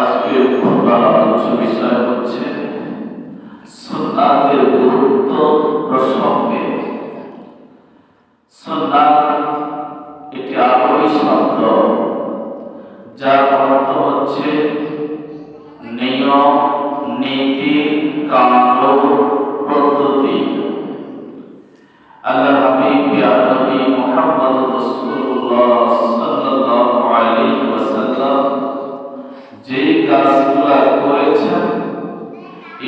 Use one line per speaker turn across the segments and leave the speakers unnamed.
আজকে আলোচ্য বিষয় হচ্ছে সুন্নাতের গুরুত্ব প্রসঙ্গে। সুন্নাত একটি আরবি শব্দ, যার অর্থ হচ্ছে নিয়ম, নীতি, কাণ্ড, পদ্ধতি। আল্লাহ হাবিব নবী মুহাম্মদ রাসূলুল্লাহ সাল্লাল্লাহু আলাইহি ওয়াসাল্লাম যে কাজগুলো করেছেন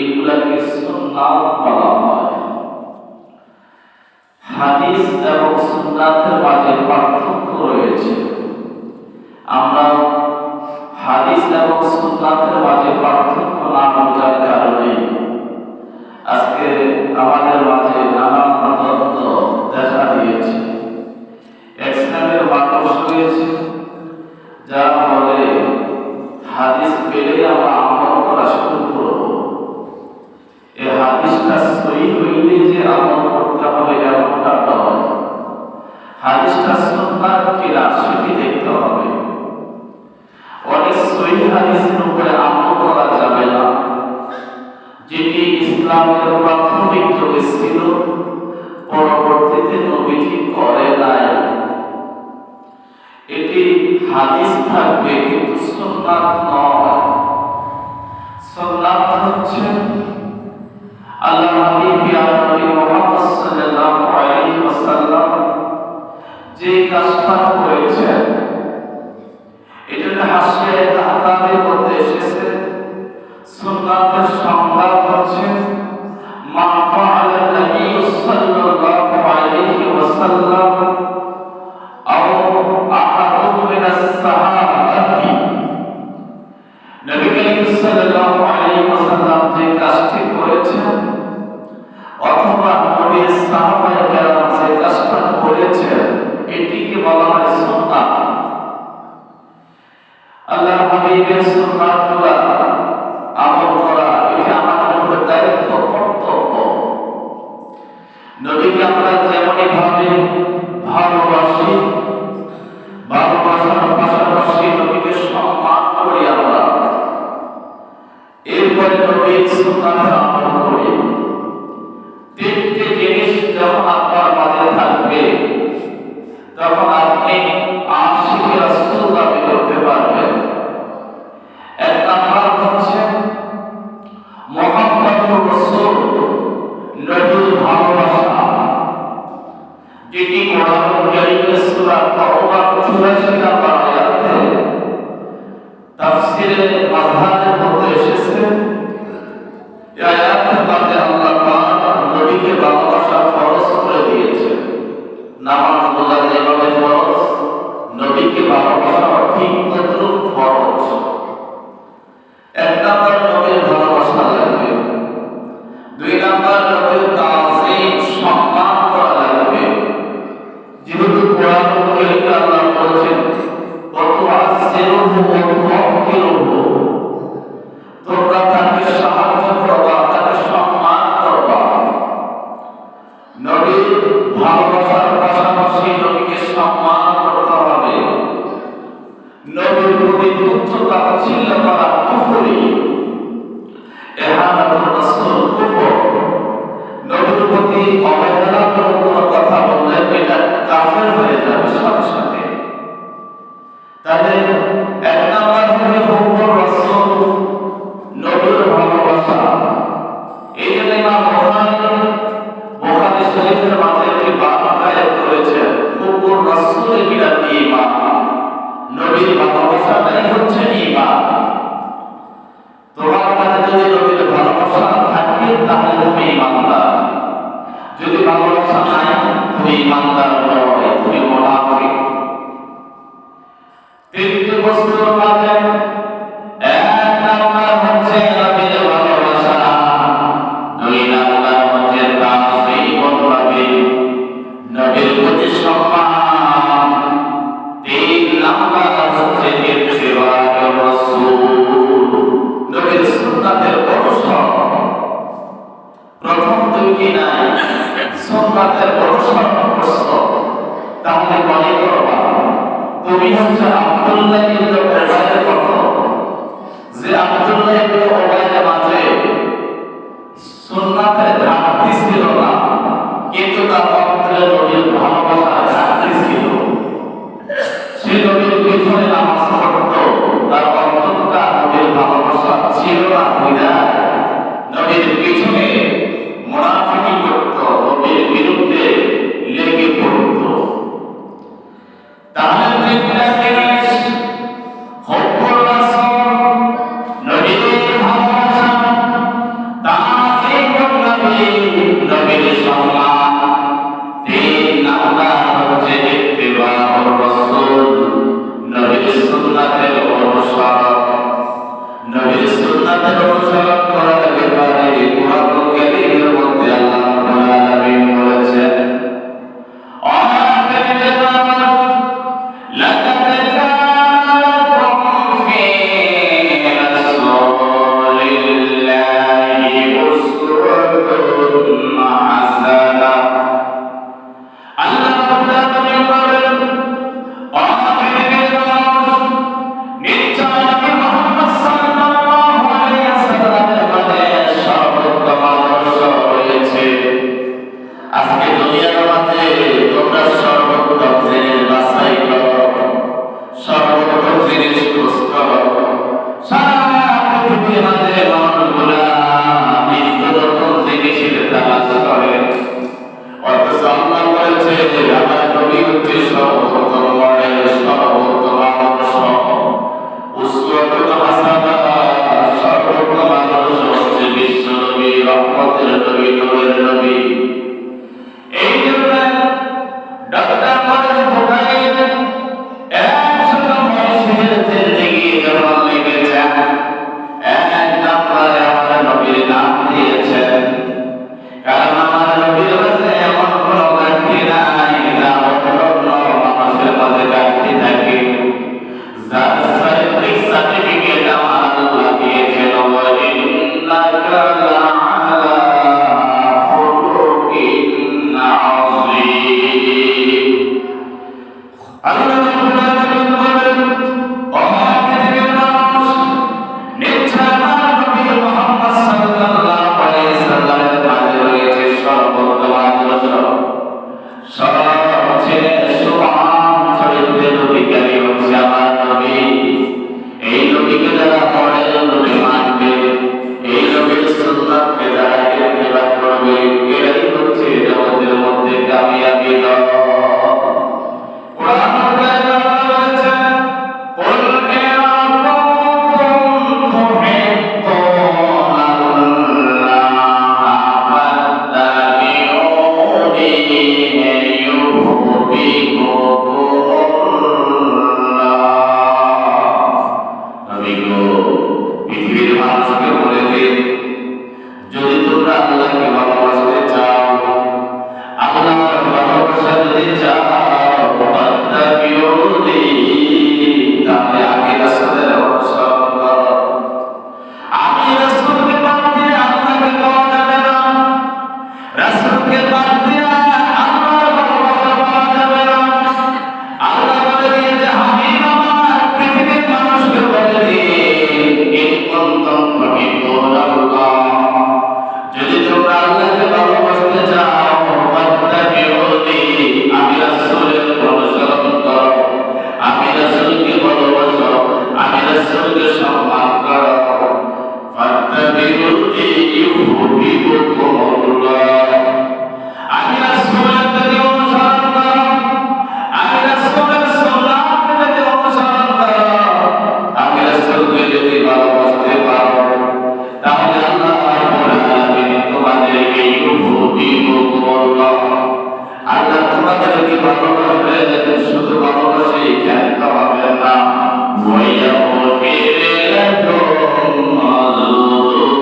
এগুলাকে সুন্নাত বলা হয়। হাদিস এবং সুন্নাতের মাঝে পার্থক্য রয়েছে। আমরা হাদিস এবং সুন্নাতের মাঝে পার্থক্য না বোঝার কারণে আজকে আমাদের মাঝে নানান দ্বন্দ্ব দেখা দিয়েছে। এক শ্রেণীর মানুষ রয়েছে যারা বলে হাদিস পেলে আমরা আমল করা শুরু করব। এই হাদিসটা সহিহ হইলে যে আমল করতে হবে এমনটা নয়, হাদিসটা সুন্নাত কিনা সেটি দেখতে হবে। অনেক সহিহ হাদিসের উপরে আমল করা যাবে না, যেটি ইসলামের প্রাথমিক যুগে ছিল, পরবর্তীতে নবীজি করে নাই। এটি হাদিস থাকবে কিন্তু সুন্নাত নয়। সুন্নাত হচ্ছে আল্লাহ হাবিব নবী মুহাম্মদ সাল্লাল্লাহু আলাইহি ওয়াসাল্লাম যে কাজটা করেছেন, এটা হাসিয়ে তাহতাদের মধ্যে এসেছে। সুন্নাতের সংজ্ঞা হচ্ছে মা ফাআলা নবী সাল্লাল্লাহু আলাইহি ওয়াসাল্লাম আও আহাদুম মিনাস সাহাবাতি। নবী করিম সাল্লাল্লাহু আলাইহি ওয়াসাল্লাম যে কাজটি করেছেন অথবা নবীর সাহাবায়ে কেরাম যে কাজটা করেছেন এটিকে বলা হয় সুন্নাত। আল্লাহর হাবিবের সুন্নাতগুলো আমল করা এটা আমাদের উপর দায়িত্ব, কর্তব্য। নবীকে আমরা যেমনই ভাবে ভালোবাসি, ভালোবাসার পাশাপাশি নবীকে সম্মান করি আমরা, এরপরে নবীর সুন্নাতে আমল করি। তিনটি জিনিস যখন আপনার মাঝে থাকবে তখন আপনি আশিকে রাসূল দাবি করতে পারবেন। এক নাম্বার হচ্ছে মুহাম্মদুর রাসূল, নবীর ভালোবাসা, যেটি কোরআন কারীমের সূরা তাওবার 84 নম্বর আয়াতে তাফসীরে মাযহারের মধ্যে এসেছে। এই আয়াতের মধ্যে আল্লাহ পাক নবীকে ভালোবাসা ফরজ করে দিয়েছে। নামাজ রোজা যেভাবে ফরজ, নবীকে ভালোবাসা ঠিক তদ্রূপ ফরজ। এক নাম্বার নবীর ভালোবাসা লাগবে। দুই নাম্বার নবীর তাজিম, সম্মান করা লাগবে। যেহেতু কোরআন কারীমে আল্লাহ বলেছেন ওয়াতুআসসিরুহু ওয়া তুওয়াক্কিরুহু, তোমরা তাকে সাহায্য করবা, তাকে সম্মান করবা। নবীর ভালোবাসার পাশাপাশি নবীকে সম্মান করতে হবে। নবীর প্রতি তুচ্ছতা ছিল করা কুফরি, ইহানাতুর রাসূল কুফর। নবীর প্রতি অবহেলার কোনো কথা বললে এটা কাফের হয়ে যাবে সাথে সাথে। তাহলে এক নাম্বার হচ্ছে হুব্বুর রাসূল, নবীর ভালোবাসা। এই জন্য ইমাম বুখারী শরীফের মাঝে একটি বাব কায়েম করেছেন, হুব্বুর রাসূল বিদাতি ঈমান। নবীর ভালোবাসাটাই হচ্ছে ঈমান। তোমার কাছে যদি নবীর ভালোবাসা থাকে তাহলে তুমি ঈমানদার, যদি ভালোবাসা নাই তুমি ঈমানদার নয়, তুমি মুনাফিক। তিনটি বস্তুর মাঝে এক নাম্বার হচ্ছে নবীর ভালোবাসা, দুই নাম্বার হচ্ছে তাজিমুন নবী, নবীর প্রতি সম্মান, তিন নাম্বার হচ্ছে ইত্তিবাউর রাসূল, নবীর সুন্নাতের অনুসরণ। প্রথম দুইটি নাই, সুন্নাতের অনুসরণ করছো তাহলে মনে করবা তুমি হচ্ছে আব্দুল্লাহ ইবনে উবাইয়ের মতো, উসওয়াতুন হাসানা, সর্বোত্তম আদর্শ হচ্ছে বিশ্ব নবী, রহমতের নবী, নূরের নবী। এই জন্য ডক্টর মানস ভোটাইল 100 বছরের জিন্দেগি যখন লিখেছেন, এক নম্বরে আমার নবীর নাম দিয়েছেন। কারণ আমার নবীর কাছে এমন কোনো ঘাটতি নাই যা অন্য মানুষের মাঝে ঘাটতি থাকে। যার সার্টিফিকেট আমার আল্লাহ দিয়েছেন, ইন্নাকা লাআলা খুলুকিন আযীম। আল্লাহ রাব্বুল আলামিন বলেন, ও পৃথিবীর মানুষ, নিশ্চয় আমার নবী মুহাম্মদ সাল্লাল্লাহু আলাইহি সাল্লামের মাঝে রয়েছে সর্বোত্তম আদর্শ, সবচেয়ে সুমহান চরিত্রের অধিকারী হচ্ছে আমার নবী। এই নবীকে যারা মডেল রূপে মানবে, এই নবীর সুন্নাতকে যারা ইত্তেবা করবে, এরাই হচ্ছে জগতের মধ্যে কামিয়াবি দল। কোরআন কারিমে আল্লাহ বলেছেন, কুল ইন কুনতুম তুহিব্বুনাল্লাহা ফাত্তাবিউনি ইউহিব্বুকুমুল্লাহ। নবী গো, পৃথিবীর মানুষকে বলে দিন, যদি তোমরা আল্লাহকে ভালোবাসতে চাও, আল্লাহর ভালোবাসা যদি চাও, ফাত্তাবিউনি, তাহলে আমি রাসূলের অনুসরণ করো। আমি রাসূলকে বাদ দিয়ে আল্লাহকে পাওয়া যাবে না, রাসূলকে বাদ দিয়ে আল্লাহর ভালোবাসা পাওয়া যাবে না। আল্লাহ বলে দিয়েছে, হাবিব আমার, পৃথিবীর মানুষকে বলে দিন, ইন কুনতুম তুহিব্বুনাল্লাহ, যদি তোমরা আল্লাহকে ভালোবাসতে চাও, ফাত্তাবিউনি, আমি রাসূলের অনুসরণ করো, আমি রাসূলকে ভালোবাসো, আমি রাসূলকে সম্মান করো। ফাত্তাবিউনি ইউহিব্বুকুমুল্লাহ, আমি রাসূলের যদি অনুসরণ করো, আমি রাসূলের সুন্নাতকে যদি অনুসরণ করো, আমি রাসূলকে যদি ভালোবাসতে পারো, তাহলে আল্লাহ রাব্বুল আলামিন তোমাদেরকে ইউহিব্বুকুমুল্লাহ, আল্লাহ তোমাদেরকে ভালোবাসবে। শুধু ভালোবাসেই ক্ষান্ত হবে না, ওয়ায়াগফির লাকুম যুনুবাকুম,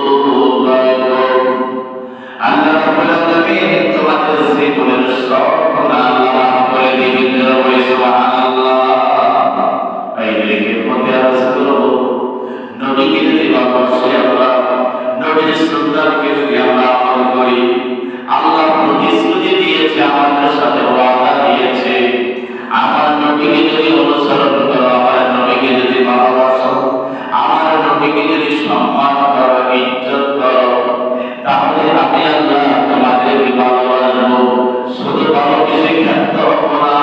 আল্লাহ রাব্বুল আলামিন তোমাদের জীবনের সব গুনাহ মাফ করে দিবেন। বলে সুবহানাল্লাহ। এই লেখের মধ্যে আছে নবীকে যদি ভালোবাসি আমরা, নবীর সুন্নাতকে যদি আমরা আমল করি, আল্লাহ প্রতিশ্রুতি দিয়েছে, আমাদের সাথে ওয়াদা দিয়েছে, আমার নবীকে যদি অনুসরণ করো, আমার নবীকে যদি ভালোবাসো, আমার নবীকে যদি সম্মান করো, ইজ্জত করো, তাহলে আমি আল্লাহ তোমাদেরকে ভালোবাসবো। শুধু ভালোবেসে ক্ষান্ত হবো না,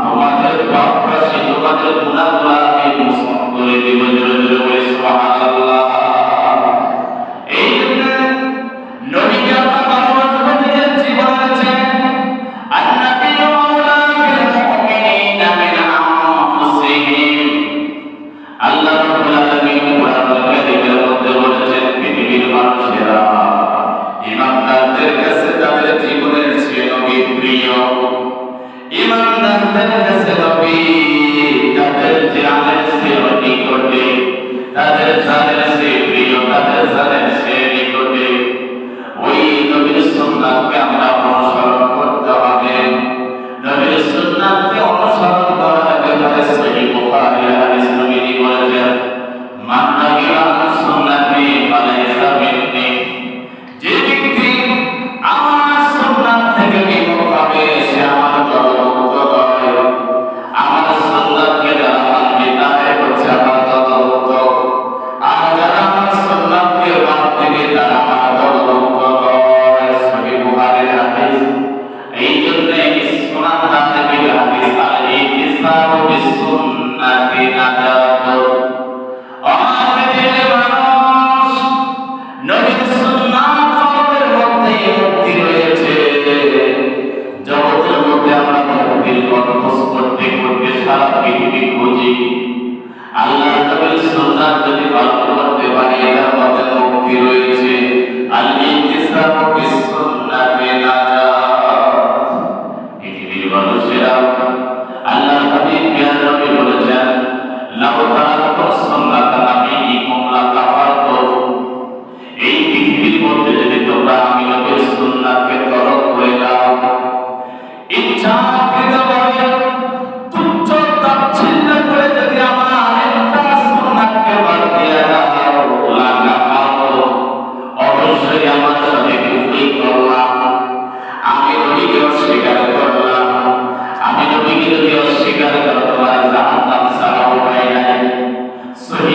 তোমাদের পাপরাশি, তোমাদের গুনাহগুলো আমি মোচন করে দিব। জোরে জোরে বলে সুবহানাল্লাহ। এই জন্য নবীকে আমরা ভালোবাসবো, নিজের জীবনের চেয়ে। আন-নাবিয়্যু আওলা বিল মুমিনিনা মিন আনফুসিহিম, আল্লাহ রাব্বুল আলামিন কোরআনুল কারীমের মধ্যে বলেছেন, পৃথিবীর মানুষেরা ইমানদারদের কাছে তাদের জীবনের চেয়ে নবী প্রিয়। ইমানদারদের কাছে নবী তাদের জানের চেয়ে নিকটে, তাদের জানের চেয়ে প্রিয়, তাদের জানের চেয়ে নিকটে। ওই নবীর সুন্নাতকে আমরা অনুসরণ করতে হবে। নবীর সুন্নাতকে অনুসরণ করার ব্যাপারে সহিহ বুখারীর হাদিস নবী বলেছেন, মান নাকিরা সুন্নাতি ফালাইসা মিন্নি, যে ব্যক্তি আমার সুন্নাত থেকে বিমুখ হবে সে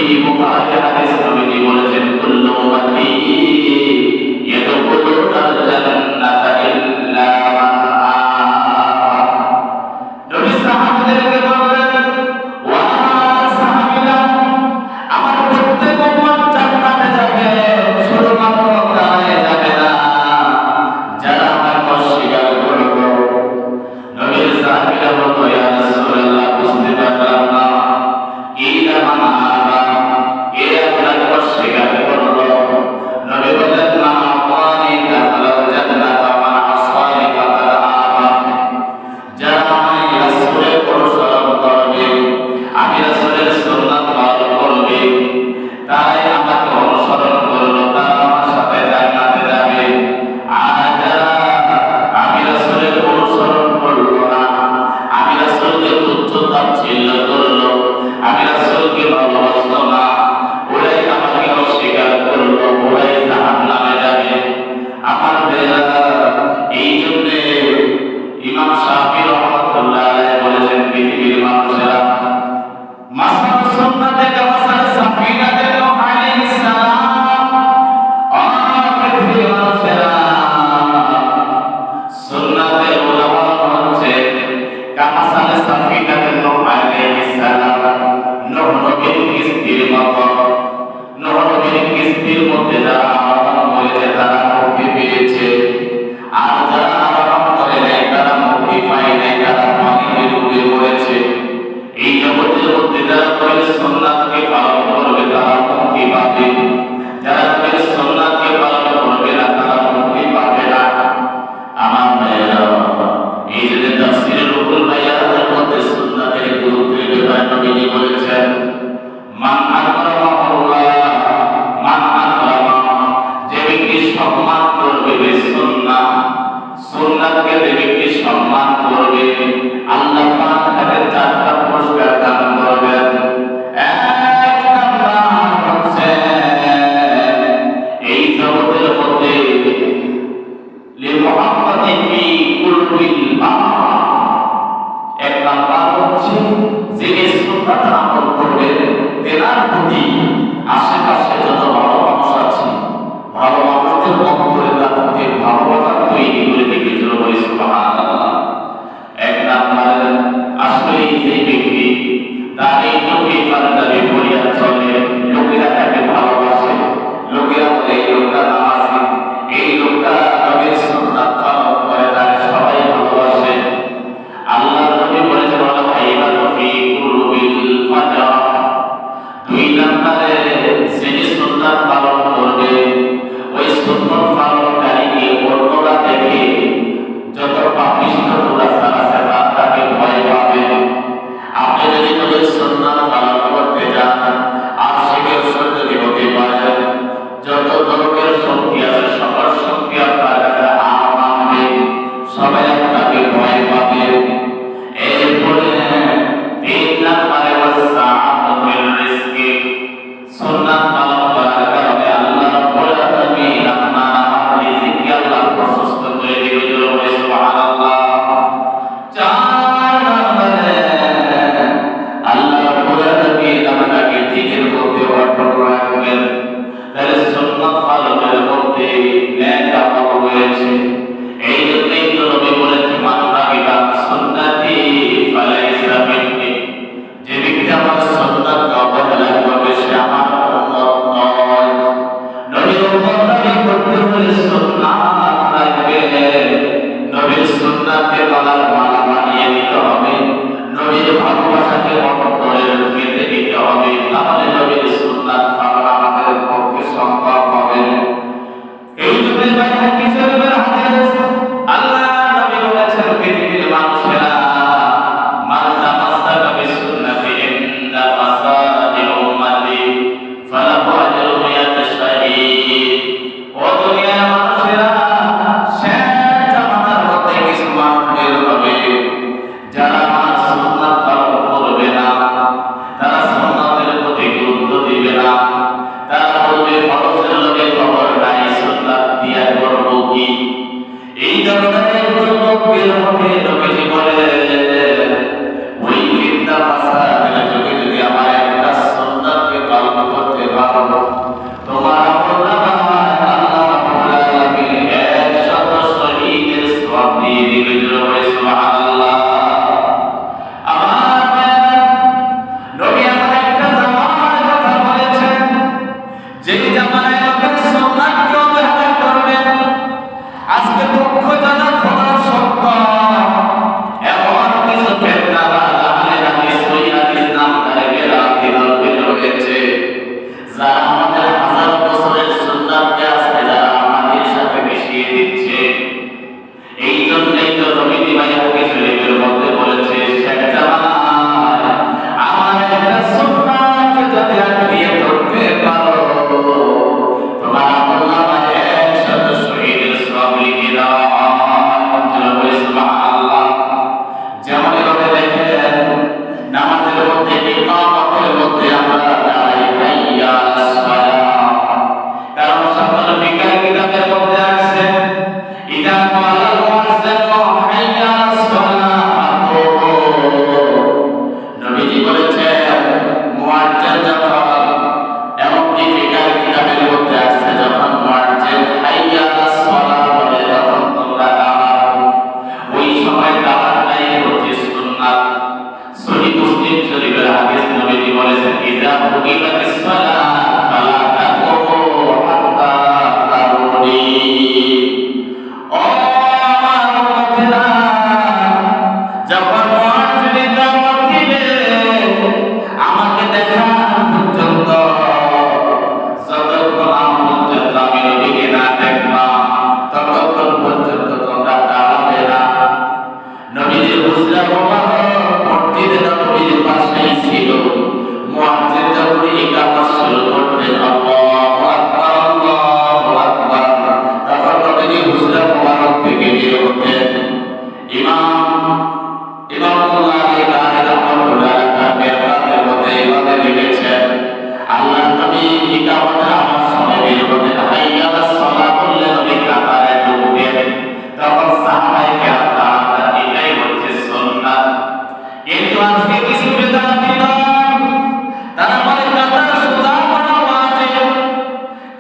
সহিহ বুখারী হাদিস নবীজি বলেছেন কুল্লু উম্মতি ইয়াদখুলুনাল জান্নাতা ইল্লা মান আবা। নবী সাহাবাদেরকে বললেন, ও আমার সাহাবীরা, আমার প্রত্যেক উম্মত জান্নাতে যাবে, শুধুমাত্র তারাই যাবে না যারা আমার অস্বীকার করবে। নবীর সাহাবীরা বলল, ইয়া রাসূলুল্লাহ, বুঝতে পারলাম না কিলা মান আবা, কে আপনাকে অস্বীকার করলো? নবী বললেন, মান আতানি দাখালাল জান্নাতা ওয়া মান আসানি ফাকাদ আবা। যারা আমি রাসূলের অনুসরণ করবে, আমি রাসূলের সুন্নাত পালন করবে, তারাই আমাকে অনুসরণ করলো, তারা আমার সাথে জান্নাতে যাবে। আর যারা আমি রাসূলের অনুসরণ করলো না, আমি রাসূলকে তুচ্ছ তাচ্ছিল্য করলো, আমি রাসূলকে ভালোবাসলো না, ওরাই আমাকে অস্বীকার করলো, ওরাই জাহান্নামে যাবে। আমার ভাইরা, এই জন্যে ইমাম শাফিঈ রাহমাতুল্লাহ আলাইহি বলেছেন, পৃথিবীর মানুষেরা মাসাল সুন্নাতে কামাসাল সাফিনাতে নূহ আলাইহিস সালাম, পৃথিবীর মানুষেরা সুন্নাতের উদাহরণ হচ্ছে কামাসাল সাফিনাতে নূহ আলাইহিস সালাম। নূহ নবীর কিস্তির মতো, নূহ নবীর কিস্তির মধ্যে যারা আরোহণ করেছে তারা মুক্তি পেয়েছে, আর যারা আরোহণ করে নাই তারা মুক্তি পায় নাই, তারা পানিতে ডুবে মরেছে। এই জগতের মধ্যে যারা নবীর সুন্নাতকে পালন করবে তারা মুক্তি পাবে, যারা নবীর সুন্নাতকে পালন করবে না তারা মুক্তি পাবে না। আমার ভাইয়েরা, এই যে তাফসীরে রুহুল বায়ানের মধ্যে সুন্নাতের গুরুত্বের ব্যাপারে নবীজি বলেছেন, মান আকরামাহুল্লাহ, মান আকরামা, যে ব্যক্তি সম্মান করবে সুন্নাহ, সুন্নাতকে যে ব্যক্তি সম্মান করবে, আল্লাহ পাক তাকে চারটা পুরস্কার দান করবেন। এক নাম্বার হচ্ছে এই জগতের মধ্যে লিমুহাম্মাদিন ফি কুলবিল বাবা, এক নাম্বার হচ্ছে যিনি সুন্নাত আমল করবেন, তেনার প্রতি আশেপাশে যত ভালো মানুষ আছে, ভালো মানুষদের অন্তরে তার প্রতি ভালোবাসা তৈরি করে দিবে। সুবহানাল্লাহ। এক নাম্বার আসলে সেই ব্যক্তি তার এই নবী পাঞ্জাবি পরিয়া চলে, লোকেরা তাকে ভালোবাসে, লোকেরা বলে এই লোকটা নামাজি, এই লোকটা নবীর সুন্নাত পালন করে, তাকে সবাই ভালোবাসে। আল্লাহ নবী বলেছেন, ওয়ালা হাইবাতু ফি কুলুবিল ফাজার। দুই নম্বরে যিনি সুন্নাত পালন করবে, ওই সুন্নাত পালনকারীকে অন্যরা দেখে যত পাপিষ্ঠ দুরাচার আছে তাকে ভয় পাবে। আপনি যদি নবীর সুন্নাত পালন করতে যান, আশিকের যদি হতে পারে, যত ধরনের শক্তি আছে সকল শক্তি আপনার কাছে হার মানবে, সবাই আপনাকে ভয় পাবে। এরপরে তিন নম্বরে ওয়াসআআতু ফির রিজকি, সুন্নাত পালন করার কারণে আল্লাহ রাব্বুল আলামিন আপনার আমার রিজিককে আল্লাহ প্রশস্ত করে দিবে। সুবহানাল্লাহ। চার নম্বরে আল্লাহ রাব্বুল আলামিন আপনাকে দিনের মধ্যে অটল রাখবেন। তাহলে সুন্নাত পালনের মধ্যে নেক আমল রয়েছে। এই জন্যই তো নবী বলেছেন, মান রাগিবা সুন্নতি ফালাইসা মিন্নি, যে ব্যক্তি আমার সুন্নাতকে অবহেলা করবে সে আমার উম্মত যেই জামানায় নবীর সুন্নাতকে অবহেলা করবে, আজকে দুঃখজনক হলো সত্য, এমন কিছু ফেতনাবাজ আহলে হাদিস ওই হাদিস নামধারীরা বের হয়েছে, যারা আমাদের হাজার বছরের সুন্নাতকে আজকে যারা আমাদের সাথে মিশিয়ে দিচ্ছে। এই জন্যই তো নবীজি হাদিস শরীফের মধ্যে বলেছে, শেষ জামানায় আমার একটা সুন্নাত যদি আঁকড়িয়ে ধরতে পারো, তোমার আমলনামায় 100 শহীদের সওয়াব লিখে দেওয়া হয়। সুবহানাল্লাহ। যেমন এভাবে দেখেন নামাজের মধ্যে ইকামতের মধ্যে আমরা দাঁড়াই হাইয়া আলাস সালাহ, কারণ সকল ফিকহ কিতাবের মধ্যে আছে ইযা ক্বালাল মুয়াজ্জিনু হাইয়া আলাস সালাহ ফাকুমু। নবীজি বলেছেন মুয়াজ্জিন যখন, এমনকি ফিকহ কিতাবের মধ্যে আছে যখন মুয়াজ্জিন হাইয়া আলাস সালাহ বলে তখন তোমরা দাঁড়াও। ওই সময় দাঁড়ানোটাই হচ্ছে সুন্নাত। সহিহ মুসলিম শরীফের হাদিস নবীজি বলেছেন ইযা উকিমাতিস সালাহ ফালা তাকুমু হাত্তা তারুনি। ও আমার উম্মতেরা, যখন মুয়াজ্জিন ইকামত দিবে আমাকে দেখা পর্যন্ত, যতক্ষণ পর্যন্ত আমি নবীকে না দেখবা ততক্ষণ পর্যন্ত তোমরা দাঁড়াবে না। নবীজির হুজরা মোবারক মসজিদে নববীর পাশেই ছিল। মুয়াজ্জিন যখন ইকামত শুরু করতেন আল্লাহু আকবার আল্লাহু আকবার, তখন নবীজি হুজরা মোবারক থেকে বের হতেন। ইমামুল্লাহ আলী রাহমাতুল্লাহ তার মেহরাবের মধ্যে এভাবে লিখেছেন, আল্লাহ নবী ইকামতের আমার সময় বের হতেন, হাইয়া আলাস সালাহ বললে নবী কাতারে ঢুকতেন, তখন সাহাবায়ে কেরাম দাঁড়াতেন। এটাই হচ্ছে সুন্নাত। কিন্তু আজকে কিছু বেদাতি দল তারা বলে কাতার সোজা করা ওয়াজিব,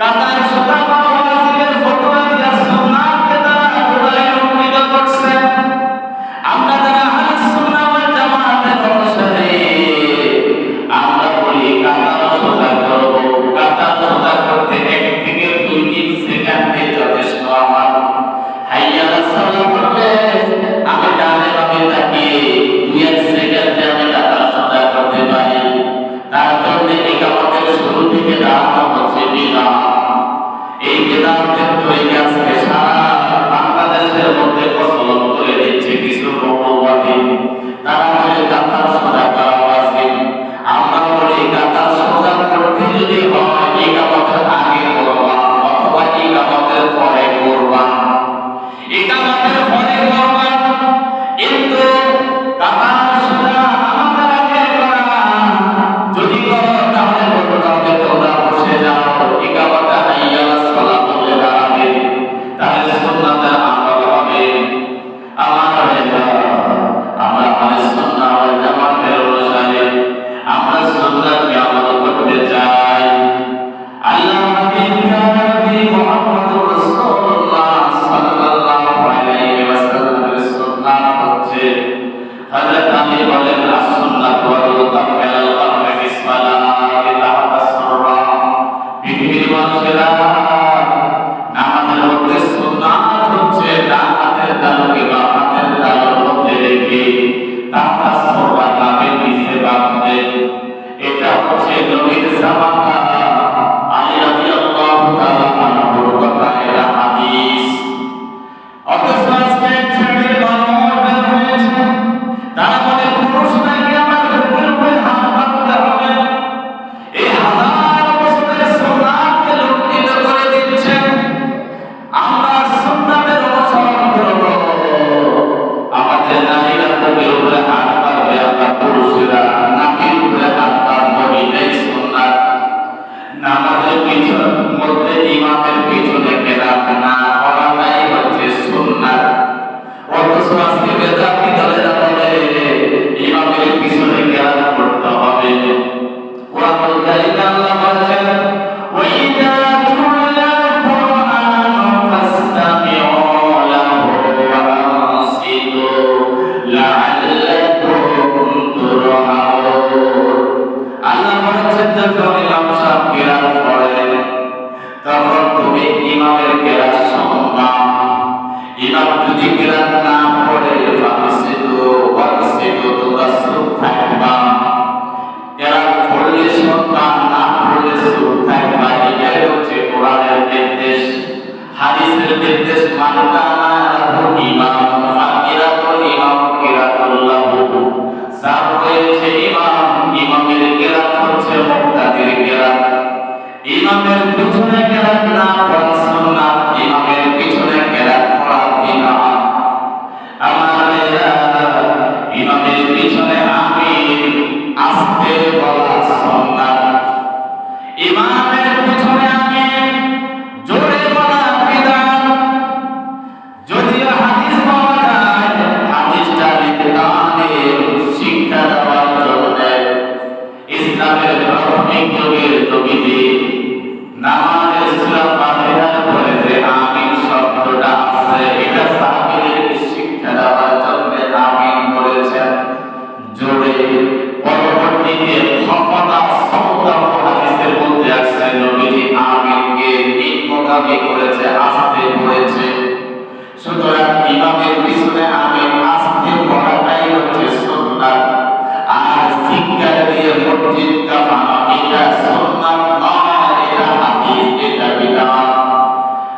কাতার সোজা করা ওয়াজিবের ফতোয়া দিয়া সুন্নাতকে তারা পুরাই লঙ্ঘিত করছে। আমরা যারা আহলুস সুন্নাহ ওয়াল জামাতের অনুসারী, আমরা বলি কাতার সোজা করব। কাতার সোজা করতে 1 থেকে 2 সেকেন্ডে যথেষ্ট। আমার হাইয়া আলাস সালাহ বললে আমি ডানে বামে তাকিয়ে 2 সেকেন্ডে আমি কাতার সোজা করতে পারি। তার জন্য ইকামতের শুরু থেকে দাঁড়ানো হচ্ছে বিদআত। এই বিদআতের তরিকা আজকে সারা বাংলাদেশের মধ্যে প্রচলন করে দিচ্ছে কিছু মৌলবাদী। তারা বলে কাতার সোজা করা ওয়াজিব। আমরা বলি কাতার সোজা করতে যদি হয় ইকামতের আগে করবা অথবা ইকামতের পরে করবা। ইকামতের পরে করবা, কিন্তু কাতার সোজা আমাদের আগে করা যদি করো তাহলে বলতে হবে তোমরা বসে যাও, ইকামতে হাইয়া আলাস সালাহ বললে দাঁড়াবে, তাহলে সুন্নাতের আমল হবে। আমার ভাইরা, আমরা আহলে সুন্নাহ ওয়াল জামাতের অনুসারী, আমরা সুন্নাতকে আমল করতে চাই। আল্লাহ নবী মুহাম্মদুর রাসূলুল্লাহ সাল্লাল্লাহু আলাইহি ওয়াসাল্লামের সুন্নাত হচ্ছে, হযরত আলী বলেন as-সুন্নাতু ওয়াল কাফাল ফিস সালাতি তাহতা সুররা। পৃথিবীর মানুষেরা, নামাজের মধ্যে সুন্নাত হচ্ছে ডান হাতের তালুকে বাম হাতের তালুর মধ্যে রেখে তাহতা সুররা নামের নিচে বাঁধবে। এটা হচ্ছে নবীর জামানা আলী রাদিয়াল্লাহু তাআলা আনহুর কথা, এটা হাদিস। অথচ আজকে এক শ্রেণীর মানুষ বের হয়েছে, তারা বলে পুরুষ নাকি আমার বুকের উপরে হাত বাঁধতে হবে। এই হাজার বছরের সুন্নাতকে লুণ্ঠিত করে দিচ্ছে। আমরা সুন্নাতের অনুসরণ করব, আমাদের নারীরা বুকের উপরে হাত বাঁধবে, আমরা পুরুষেরা নাকের উপরে হাত বাঁধবো। এটাই সুন্নাত। নামাজের পিছন মধ্যে ইমামের পিছনে কেরাত না করাটাই হচ্ছে সুন্নাত। অথচ আজকে বেদাতি দলেরা বলে ইমামের পিছনে কেরাত করতে হবে। কুরআনুল কারীমে আল্লাহ বলেছেন, ওয়াইদা তুলিয়াল কুরআনু ফাসতামিউ লাহু ওয়া আনসিতু লাআল্লাকুম তুরহামুন। আল্লাহ বলেছেন যখন ইমাম সাহেব কিরাত পড়ে হাদিসের নির্দেশ মান কানা লাহু ইমাম ফাকিরাতুল ইমাম কিরাতুল্লাহু, যার রয়েছে ইমাম, ইমামের কিরাত হচ্ছে মুক্তাদির কিরাত। ইমামের পিছনে কিরাত না পড়া সুন্নাত, ইমামের পিছনে কিরাত পড়া বিদআত। আমার ভাইরা, ইমামের পিছনে আমিন আস্তে বলা সুন্নাত, ইমামের পিছনে আমিন জোরে বলা বিদআত। যদিও হাদিস পাওয়া যায়, হাদিসটা বিদআতের শিক্ষা দেওয়ার জন্য ইসলামের প্রাথমিক যুগের নবীজি নামাজের সূরা ফাতিহার পরে যে আমিন শব্দটা আছে, এটা সাহাবীদেরকে শিক্ষা দেওয়ার জন্য আমিন বলেছেন জোরে। পরবর্তীতে খফদা সওতা হাদিসের মধ্যে আসছে নবীজি আমিনকে নিম্নগামী করেছে, আস্তে পড়েছে। সুতরাং ইমামের পিছনে আমিন আস্তে পড়াটাই হচ্ছে সুন্নাত। আর শিক্ষা দিয়ে মসজিদ কামানো এটা সুন্নাত নয়, এটা হাদিস, এটা বিদআত।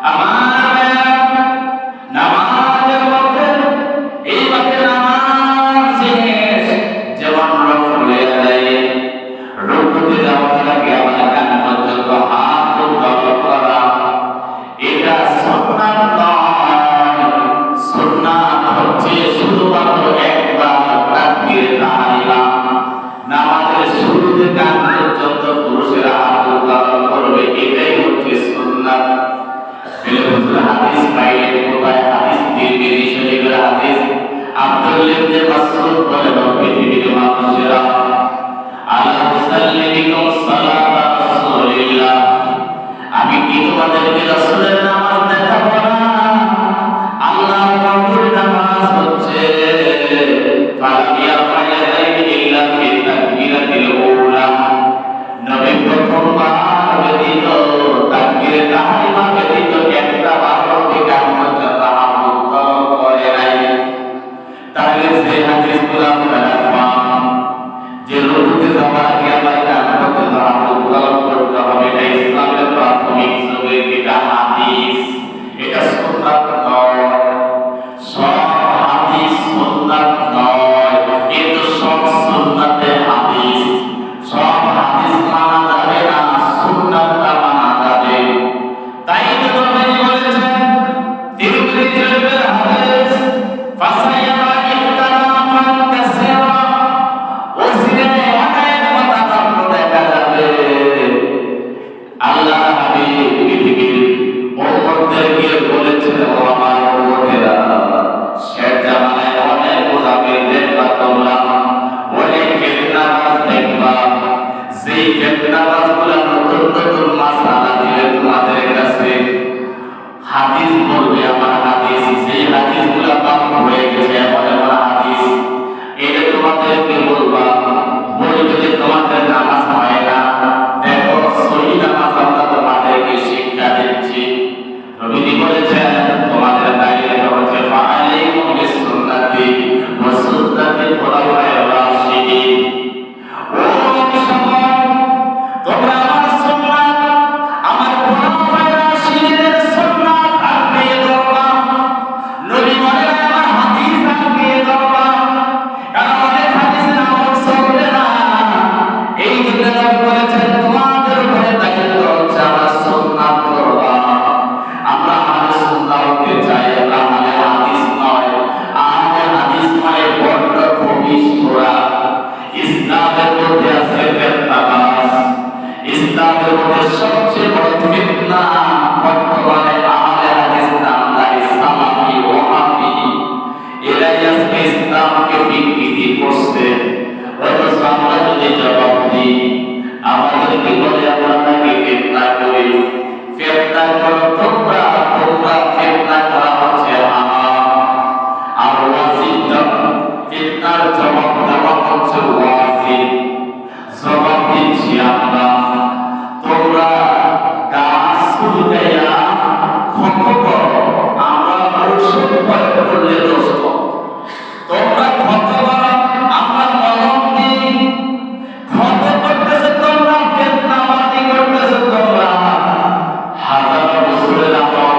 আমার নামাজের মধ্যে এইভাবে নামাজ জিনিস যেমন রফুলে দেয়, রুকুতে যাওয়ার আগে আমার কান পর্যন্ত হাত উত্তোলন করা, এটা সুন্নাত নয়। সুন্নাত হচ্ছে শুধুমাত্র একবার তাকবীর তাহরিমা, নামাজের শুরুতে কান পর্যন্ত পুরুষেরা হাত উত্তোলন করবে, এটাই হচ্ছে সুন্নাত। হুজুর হাদিস পাইলেন কোথায়? হাদিস তিরমিজি শরীফের হাদিস। আব্দুল্লাহ ইবনে মাসউদ বলেন, পৃথিবীর মানুষেরা আলা উসাল্লি বিকুম সালাতা রাসূলিল্লাহ, আমি কি তোমাদেরকে রাসূলের নামাজ দেখাবো না? আল্লাহর নবীর নামাজ হচ্ছে ফাতিহা ফায়াদাইহি ইল্লা ফি তাকবীরাতিল উলা, নবী প্রথমবার ব্যতীত তাকবীরে তাহরিমা ব্যতীত একটা বার কান পর্যন্ত হাত উত্তোলন করে নাই। তাহলে সেই হাদিসগুলো আমরা রাখলাম যে রুকুতে যাওয়ার আগে আবার কান পর্যন্ত হাত উত্তোলন করতে হবে, এটা ইসলামের প্রাথমিক যুগের এটা হাদিস, এটা সুন্নাত নয়। সব হাদিস সুন্নাত নয়, কিন্তু সব সুন্নাতে হাদিস। সব হাদিস মানা যাবে না, সুন্নাতটা মানা যাবে। তাই তো নবী বলেছেন তিরমিজি শরীফের হাদিস, ফাসায়াবা ইখতিলাফান কাসীরা, ওসিরে অনেক মতানক্য দেখা যাবে। আল্লাহ হাবিব পৃথিবীর উম্মতদেরকে বলেছেন, ও আমার উম্মতেরা, শেষ জামানায় অনেক মুজাফির দেখবা তোমরা, অনেক ফিতনাবাজ দেখবা। সেই ফিতনাবাজগুলো নতুন নতুন মাসআলা দিবে তোমাদের কাছে, হাদিস বলবে আমার হাদিস, সেই হাদিসগুলো বাদ হয়ে গেছে, এমন এমন হাদিস, এটা তোমাদেরকে বলবা, বলবে যে তোমাদের নামাজ হয় না। দেখো সহি নামাজ আমরা তোমাদেরকে শিক্ষা দিচ্ছি। নবীজি বলেছেন তোমাদের দায়িত্ব হচ্ছে ফাআলাইকুম বিসুন্নতি ওয়া সুন্নাতি খুলাফায়ে রাশিদিন। ও মুসলমান, তোমরা আমার সুন্নাত, আমার খুলাফায়ে রাশিদিনের সুন্নাত আঁকড়িয়ে ধরবা। নবী বলেন আমার হাদিস আঁকড়িয়ে ধরবা, কারণ অনেক হাদিসের আমল চলবে না। এই জন্য নবী বলেছেন তোমাদের উপরে দায়িত্ব হচ্ছে আমার সুন্নাত ধরবা। আমরা আহলে সুন্নাত হতে চাই, আহলে হাদিস নয়। আহলে হাদিস মানে বড় কবিরা। ইসলামের মধ্যে আছে ফিতনাবাজ, ইসলামের মধ্যে সবচেয়ে বড় ফিতনা বর্তমানে আহলে হাদিস নামদারি সালাফি ওয়াহাবি, এরাই আজকে ইসলামকে বিকৃতি করছে। অথচ আমরা যদি জবাব দিই, আমাদেরকে বলে আমরা নাকি ফিতনা করি। ফিতনা করো তোমরা, তোমরা ফিতনা করা হচ্ছে হারাম। আর ওয়াজিব ফিতনার জবাব দেওয়া হচ্ছে ওয়াজিব। জবাব দিচ্ছি আমরা, তোমরা গাছ উঠাইয়া ক্ষত করো, আমরা ঔষধ প্রয়োগ করলে দোস্ত। তোমরা ক্ষত করো, আমরা মলম দিই। ক্ষত করতেছে তোমরা, ফিতনাবাজি করতেছে তোমরা। হাজার বছরের আমল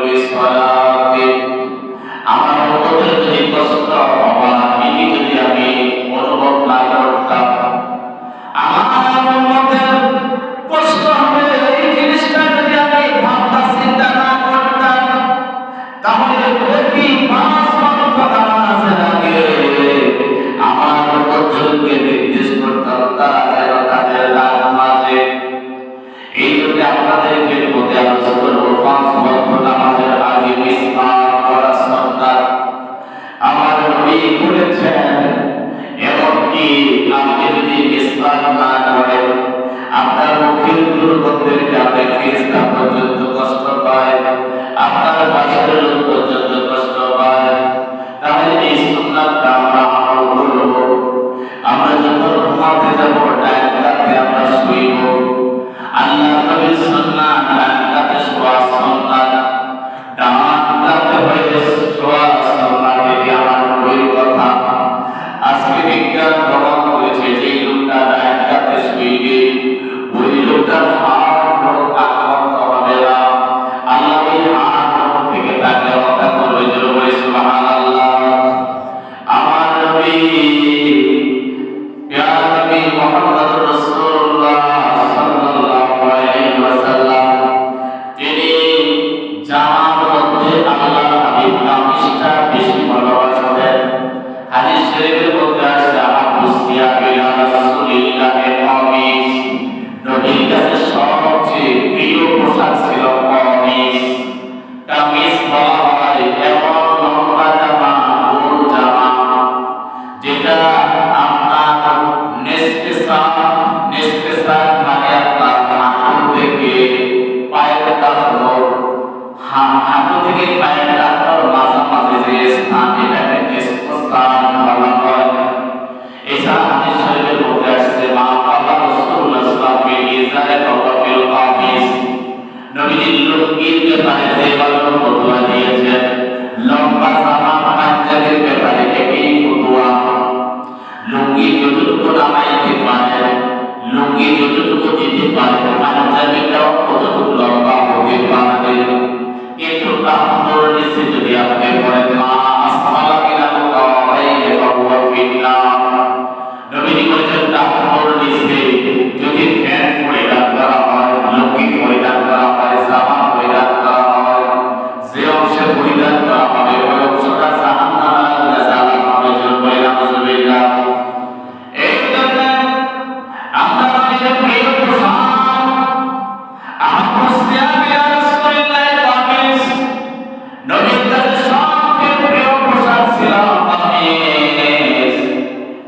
কুল্লি সালাতিন, আমার উম্মতের যদি কষ্ট হওয়া এটি যদি আমি অনুভব না করতাম, আমার উম্মতের কষ্ট হবে এই জিনিসটা যদি আমি ভাবনা চিন্তা না করতাম, তাহলে প্রতি 5 ওয়াক্ত নামাজের আগে আমার উম্মতকে নির্দেশ করতাম তারা যেন তাদের নামাজে, এই জন্য আপনাদেরকে বলতে আলোচনা করব 5 ওয়াক্ত নামাজের আগে মিসওয়াক করা সুন্নাত। আমার নবী বলেছেন, এমনকি আপনি যদি মিসওয়াক না করেন আপনার মুখের দুর্গন্ধের কারণে ফেরেশতা পর্যন্ত কষ্ট পায়, আপনার বাসার লোক পর্যন্ত কষ্ট পায়। তাহলে এই সুন্নাতটা আমরা আমল করব। আমরা যখন ঘুমাতে যাব ডান কাতে আমরা শুইব, আল্লাহ নবীর সুন্নাত ডান কাতে শোয়া সুন্নাত, ডান কাতে হয়ে শোয়া সুন্নাত, এটি আমার নবীর কথা। আজকে বিজ্ঞান প্রমাণ করেছে যে লোকটা ডান কাতে শুইবে ওই লোকটার হার্ট রোগ আক্রান্ত হবে না, আল্লাহ ওই হার্ট রোগ থেকে তাকে রক্ষা করবে। জোরে সুবহানাল্লাহ। আমার নবী ইয়া নবী মুহাম্মদুর রাসূলুল্লাহ সাল্লাল্লাহু আলাইহি ওয়াসাল্লাম, তিনি জামার মধ্যে আল্লাহর হাবিব কামিজটা বেশি ভালোবাসতেন। হাদিস শরীফের মধ্যে আছে আবুস সিয়াম ইলা রাসূলিল্লাহি কামিজ, নবীর কাছে সবচেয়ে প্রিয় পোশাক ছিল কামিজ। কামিজ বলা হয় এমন লম্বা জামা, গোল জামা, যেটা আপনার নেসফে সাক মানে আপনার হাঁটু থেকে পায়ের কাপড়, হাঁটু থেকে পায়ের কাপড় মাঝামাঝি যে স্থান, এটাকে নেসফে সাক বলা হয়। এছাড়া হাদিস শরীফের মধ্যে আসছে মা কালা রাসূলুল্লাহ সাল্লাল্লাহু আলাইহি ওয়াসাল্লাম কামিজ, নবীর লুঙ্গির ব্যাপারে যেভাবে ফতোয়া দিয়েছেন, লম্বা জামা পাঞ্জাবির ব্যাপারে একই ফতোয়া। লুঙ্গি যতটুকু নামাইতে পারে, লুঙ্গি যতটুকু দিতে পারে, পাঞ্জাবিটাও কতটুকু লম্বা হতে পারবে। কিন্তু কাপড়ের নিচে যদি আপনি পড়েন মা আসফালা মিনাল কাওয়াইনি ফাহুয়া ফিন্নার, নবীজি বলেছেন কাপড়ের নিচে যদি প্যান্ট পরিধান করা হয়, লুঙ্গি পরিধান করা হয়, জামা পরিধান করা হয়, যে অংশে পরিধান করা হবে ওই অংশটা জাহান্নামে জ্বালানো হবে। জোরে বলি নাউজুবিল্লাহ। এই জন্য আমরা নবীর প্রিয় পোশাক আবুস সিয়াম ইলা রাসূলিল্লাহি কামিজ, নবীর কাছে সবচেয়ে প্রিয় পোশাক ছিল কামিজ।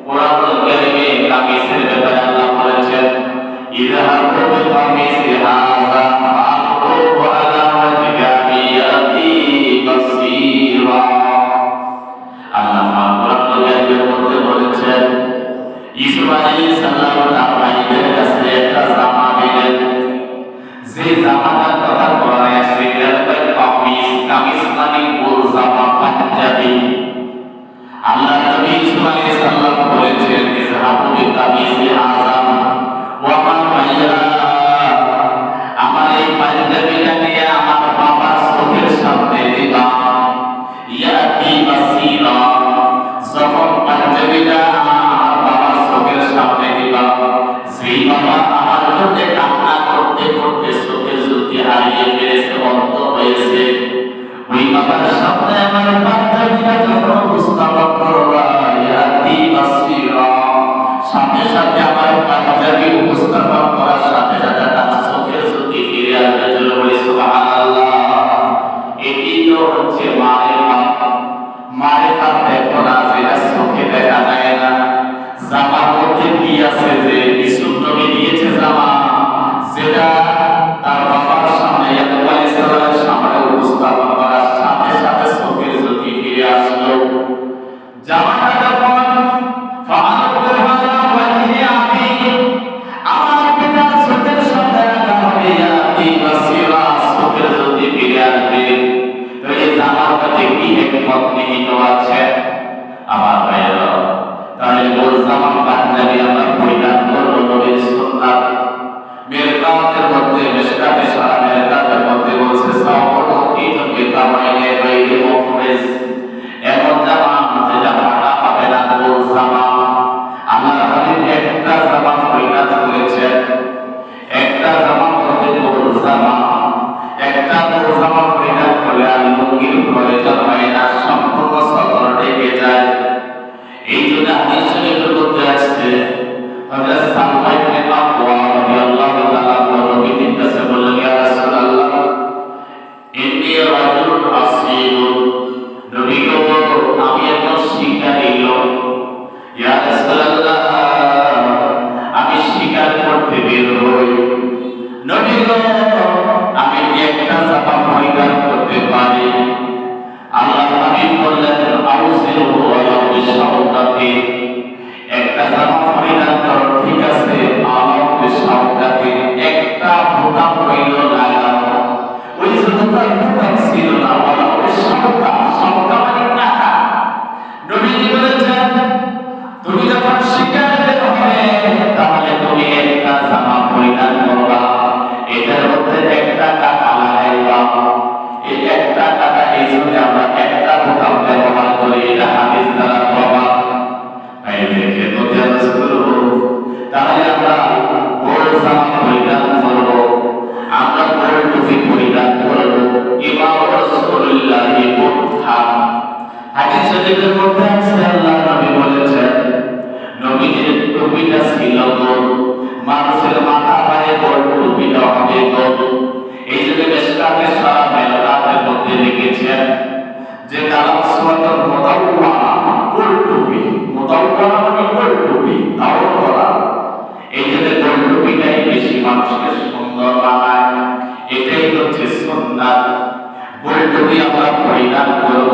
কোরআনুল কারীমে কামিজের ব্যাপারে আল্লাহ বলেছেন, ইযহাবু বিকামিজি হাযা ফাআলকুহু আলা ওয়াজহি ইয়াতি বাসীরা। আল্লাহ কোরআনুল কারীমের মধ্যে বলেছেন, ইউসুফ আলাইহিস সালাম তার ভাইদের কাছে একটা জামা দিলেন, যে জামাটার কথা কোরআনে আছে এটার নাম কামিজ। কামিজ মানে গোল জামা, পাঞ্জাবি। আল্লাহ নবী ইউসুফ আলাইহিস সালাম বলেছেন, ইযহাবু বিকামিজি হাযা, ও আমার ভাইরা, আমার এই পাঞ্জাবিটা নিয়ে আমার বাবার চোখের সামনে দিবা, ইয়াতি বাসীরা, যখন পাঞ্জাবিটা আমার বাবার চোখের সামনে দিবা, সেই বাবা আমার জন্য কান্না করতে করতে চোখের জ্যোতি হারিয়ে ফেলেছে, অন্ধ হয়েছে, ওই বাবার সামনে আমার পাঞ্জাবিটা যখন উপস্থাপন করবা, ইয়াতি বাসীরা, সাথে সাথে আমার পাঞ্জাবি উপস্থাপন করার সাথে সাথে তার চোখের জ্যোতি ফিরে আসবে। জোরে বলি সুবহানাল্লাহ। এটি তো হচ্ছে মারিফাত। মারিফাত দেখো না, যেটা চোখে দেখা যায় না। জামার মধ্যে কি আছে, যে ইউসুফ নবী দিয়েছে জামা, যেটা তার বাবার সামনে ইয়াকুব আলাইহিস সালামের সামনে উপস্থাপন করার সাথে সাথে চোখের জ্যোতি ফিরে আসলো। জামাটা যখন ফাআলকুহু আলা ওয়াজহি আবি, আমার পিতার চোখের সামনে রাখা হবে, ইয়াতি বাসীরা, চোখের জ্যোতি ফিরে আসবে। তো এই জামার মধ্যে কি হিকমত নিহিত আছে আমার ভাইরা? তাহলে গোল জামা পাঞ্জাবি আমরা পরিধান করব, নবীর সুন্নাত। মেরকাতের মধ্যে, মিশকাতে সারা মেরকাতের মধ্যে বলছে সাওয়াবুল মুফিদ লুঙ্গির প্রয়োজন হয় না, সম্পূর্ণ সতর ঢেকে যায়। এই জন্য হাদিস শরীফের মধ্যে আছে হযরত সালমা ইবনে আকওয়া রাদিয়াল্লাহু তাআলা নবীর কাছে বললেন, ইয়া রাসূলুল্লাহ ইন্নী রাজুলুন আসীরুন, নবী গো আমি একজন শিকারী লোক। ইয়া রাসূলুল্লাহ আমি শিকার করতে বের হই, নবী গো আমি একটা জামা পরিধান করতে পারি। আল্লাহ নবী বললেন, আউযিরু ওয়া বিশাওকাতি, একটা জামা পরিধান করো, ঠিক আছে, আলাউ বিশাওকাতি, একটা বোতাম হইল লাগাও। ওই জুতার বোতাম ছিল না, আলাউ বিশাওকা, শাওকা মানে কাঁটা। নবীজি বলেছেন তুমি যখন শিকারে বের হবে তাহলে তুমি একটা জামা পরিধান করবা, এটার মধ্যে একটা কাঁটা লাগাইবা। এই একটা কাঁটা, এই জন্য আমরা একটা বোতাম ব্যবহার করি, এটা হাদিস দ্বারা প্রমাণ। এই দেখে তো ধ্যান করব, তাহলে আমরা গোল জামা পরিধান করব, আমরা গোল টুপি পরিধান করব। ইমাম রাসূলুল্লাহ মুতহাম হাদিস শরীফের মধ্যে আছে, আল্লাহ নবী বলেছেন নবীর টুপিটা ছিল গোল, মানুষের মাথা পায়ে গোল টুপিটা হবে গোল। এই জন্য মিশকাতে সারা মেলাতের মধ্যে লিখেছেন যে কালাসওয়াতুল মুদাওওয়ানা, গোল টুপি, মুদাওওয়ানা মানে গোল টুপি, দাওর করা। এই জন্য গোল টুপিটাই বেশি মানুষকে সুন্দর বানায়, এটাই হচ্ছে সুন্নাত। গোল টুপি আমরা পরিধান করব।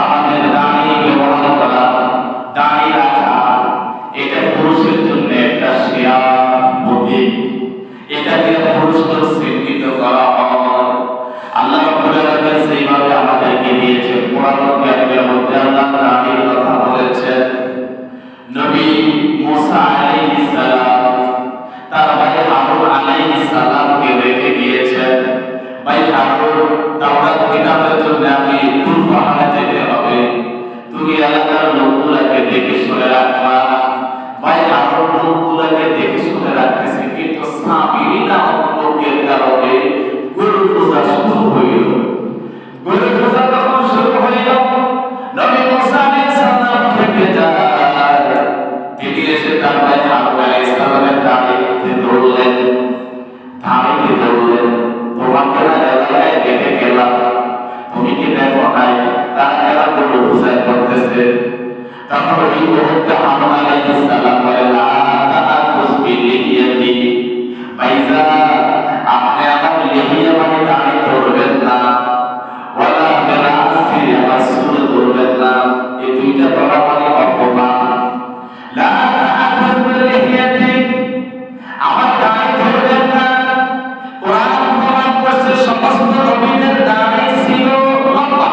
আমাদের দাড়ি ব্যবহার করা, দাড়ি রাখা, এটা পুরুষের জন্য একটা সেরা বুদ্ধি, এটাকে পুরুষকে চিহ্নিত করা হয়। আল্লাহ রাব্বুল আলামিন সেইভাবে আমাদেরকে দিয়েছে। কোরআন কারীমের মধ্যে আল্লাহ দাড়ির কথা বলেছেন। নবী মুসা আলাইহিস সালাম তার ভাই হারুন আলাইহিস সালামকে রেখে গিয়েছেন, ভাই হারুন তাওরাত কিতাবের জন্য আমি দূর পাহাড়ে যেতে হবে, তুমি এলাকার লোকগুলাকে দেখে শুনে রাখবা। ভাই হারুন লোকগুলাকে দেখে শুনে রাখতেছে, কিন্তু সাবিরি নামক লোকের কারণে গরু পূজা শুরু হইল। গরু পূজা যখন শুরু হইল, নবী মুসা আলাইহিস সালাম খেপে যায়। তিনি এসে তার ভাই হারুন আলাইহিস সালামের দাড়িতে ধরলেন, দাড়িতে ধরলেন, তোমাকে না এলাকায় দেখে গেলাম, তুমি কি দেখো নাই তারা এরা গরু পূজা করতেছে। তখন ওই মুহূর্তে হারুন আলাইহিস সালাম বলে, লা তাআখুজ বিলিহিয়াতি, ভাইজান আপনি আমার লিহিয়া মানে দাড়ি ধরবেন না, ওয়ালা বিরাসি আমার চুল ধরবেন না, এই দুইটা ধরা মানে অপমান। লা তাআখুজ বিলিহিয়াতি, আমার দাড়ি ধরবেন না। কোরআন প্রমাণ করছে সমস্ত নবীদের দাড়ি ছিল লম্বা,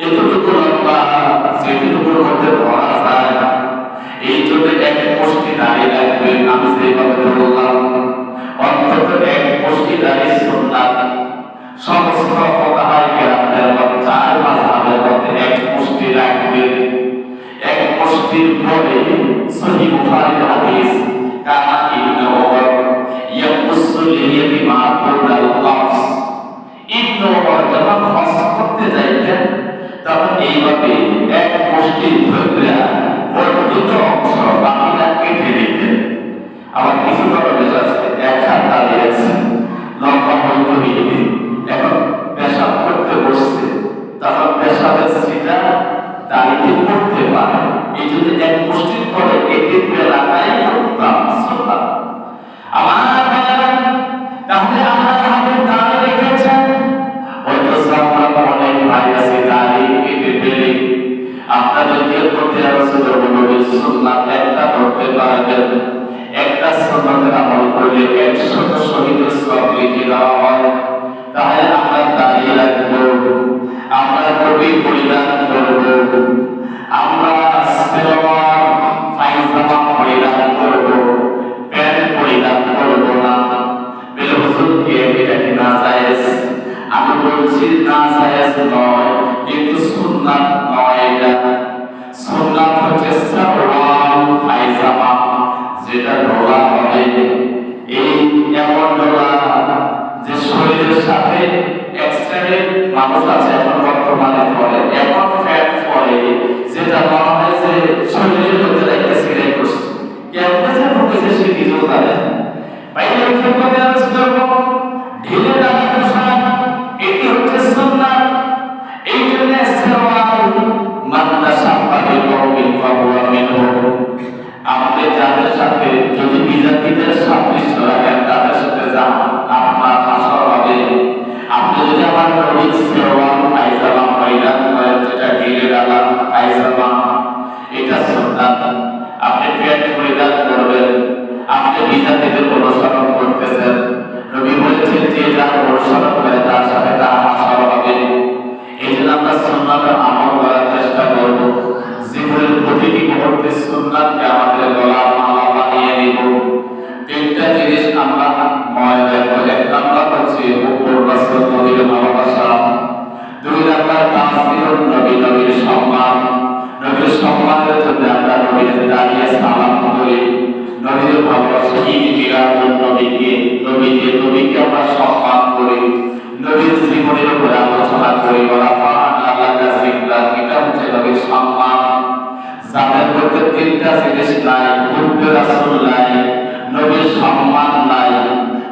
এতটুকু লম্বা যেটুকুর মধ্যে ধরা যায়। এই জন্য এক মুষ্টি দাড়ি লাগবে, আমি যেভাবে বললাম অন্তত এক মুষ্টি দাড়ি সুন্নাত। সমস্ত ফুকাহায়ে কেরামদের মধ্যে চার মাযহাবের মধ্যে এক মুষ্টি রাখবে। এক মুষ্টির পরে সহিহ বুখারীর হাদিস, কানা ইবনে ওমর ইয়াকুসু লিয়াদি মা কুল্লাল কাস, ইবনে ওমর যখন হজ করতে যাইতেন তখন এইভাবে এক মুষ্টি ধরে ওর দুটো অংশ বাকিটা কেটে দিতেন। আবার কিছু মানুষ আছে এক হাত দাঁড়িয়ে আছে, লম্বা হইতে হইতে এখন পেশাব করতে বসছে, তখন পেশাবের সিটা দাঁড়িয়ে পড়তে পারে। এই জন্য এক মুষ্টির পরে এটির বেলাটাই করতাম সুন্নাত। আমার তাহলে আমরা আমাদের দাঁড়ি রেখেছেন, হয়তো আমরা অনেক ভাই আছে দাঁড়ি কেটে ফেলে, আপনাদেরকে করতে রাসূলের নবীর সুন্নাত একটা ধরতে পারবেন। একটা সুন্নাতের আমল করলে 100 শহীদের সওয়াব লিখে দেওয়া হয়। তাহলে আমরা দাঁড়িয়ে রাখবো, আমরা টুপি পরিধান করব, আমরা সেলোয়ার পায়জামা পরিধান করব, প্যান্ট পরিধান করব না। বেল হুজুরকে এটা কি না জায়েজ? আমি বলছি না জায়েজ নয়, কিন্তু সুন্নাত নয়। এটা সুন্নাত হচ্ছে সালোয়ার পায়জামা, যেটা ঢোলা হবে এই এমন ঢোলা যে শরীরের সাথে এক শ্রেণীর মানুষ আছে এখন বর্তমানে পরে এমন ফ্যাট পরে যেটা মনে হয় যে শরীরের মধ্যে একটা সিলাই করছে কেমনে যে ঢুকেছে সে নিজেও জানে বাইরে খেলতে আলোচনা করব ঢিলে টাকা পোশাক এটি হচ্ছে সুন্নাত এই জন্য সেওয়াল মান্না সাম্পাদে কবিল ফাহুয়া মিনহু আপনি যাদের সাথে যদি বিজাতিদের সাদৃশ্য রাখেন তাদের সাথে যান আপনার হাসর হবে আপনি যদি আমার নবীর সেওয়াল ফাইজামা পরিধান করেন যেটা ঢিলে টাকা ফাইজামা এটা সুন্নাত আপনি পেট পরিধান করবেন আপনি বিজাতিদের অনুসরণ করতেছেন নবী বলেছেন যে যার অনুসরণ করে তার সাথে তার হাসর হবে এই জন্য আমরা সুন্নাতের আমল করার চেষ্টা করব জীবনের প্রতিটি মুহূর্তে সুন্নাতকে আমাদের গলার মালা বানিয়ে নিব তিনটা জিনিস আমরা মনে রাখবো এক নাম্বার হচ্ছে হুব্বুর রাসূল নবীর ভালোবাসা দুই নাম্বার তাসবিহুন নবী নবীর সম্মান নবীর সম্মানের জন্য আমরা নবীর দাঁড়িয়ে সালাম করি নবীর ভালোবাসা ইতিরাদুন নবীকে আমরা সম্মান করি নবীর জীবনের উপর আলোচনা করি বলা আল্লাহর জিকর এটা হচ্ছে নবীর সম্মান যাদের মধ্যে তিনটা জিনিস নাই হুব্বুর রাসূল নাই নবীর সম্মান নাই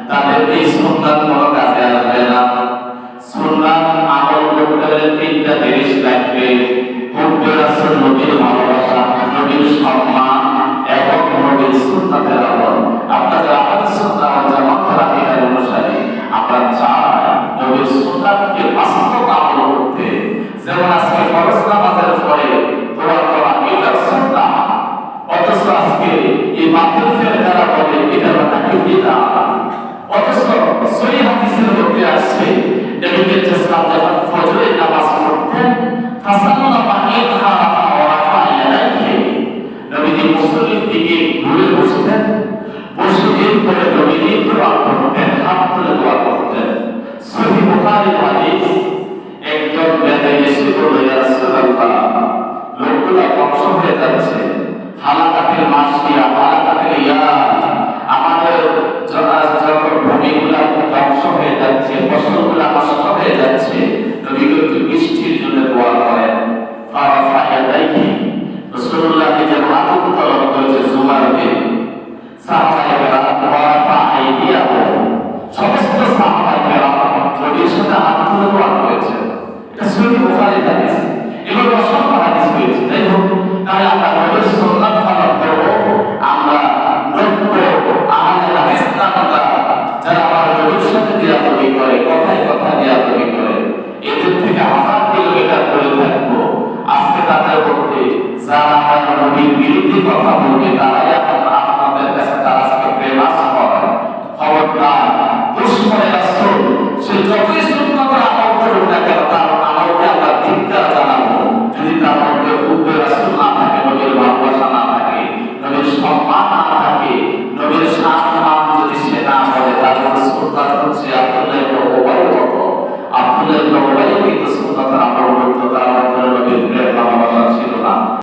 তাদের এই সুন্নাত কোনো কাজে আসবে না সুন্নাত আমল করতে হলে তিনটা জিনিস লাগবে হুব্বুর রাসূল নবীর ভালোবাসা নবীর সম্মান এবং নবীর সুন্নাতের আমল আপনাদের আমাদের সুন্নাত ও জামাতের আকিদার অনুসারী আমরা চাই নবীর সুন্নাতকে বাস্তব আমল করতে যেমন আজকে ফরজ নামাজের পরে দোয়া করা এটা সুন্নাত অথচ আজকে এই মাদ্রাসার যারা বলে এটা নাকি বিদআত অথচ সহিহ হাদিসের মধ্যে আছে